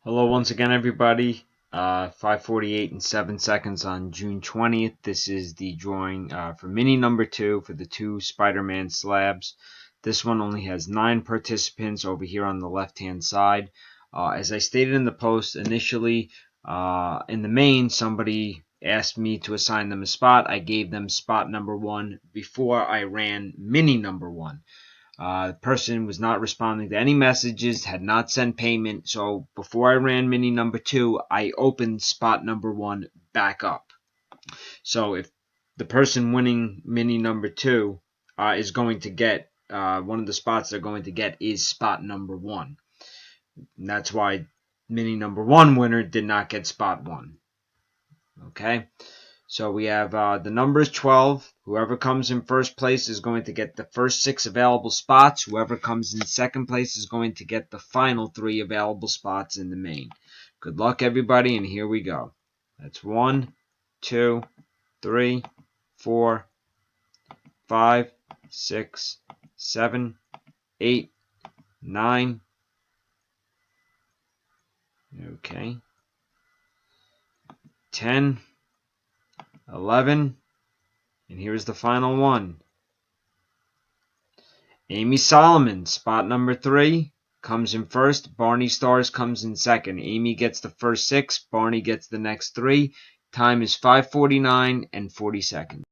Hello once again, everybody. 5:48 and 7 seconds on June 20th. This is the drawing for mini number 2 for the two Spider-Man slabs. This one only has 9 participants over here on the left-hand side. As I stated in the post, initially in the main, somebody asked me to assign them a spot. I gave them spot number 1 before I ran mini number 1. The person was not responding to any messages, had not sent payment, so before I ran mini number 2, I opened spot number 1 back up. So if the person winning mini number 2 is going to get, one of the spots they're going to get is spot number 1. And that's why mini number 1 winner did not get spot 1. Okay? So we have the numbers 12. Whoever comes in first place is going to get the first 6 available spots. Whoever comes in second place is going to get the final 3 available spots in the main. Good luck, everybody, and here we go. That's 1, 2, 3, 4, 5, 6, 7, 8, 9. Okay. 10. 11, and here's the final one. Amy Solomon, spot number 3, comes in first. Barney Stars comes in second. Amy gets the first 6. Barney gets the next 3. Time is 5:49 and 40 seconds.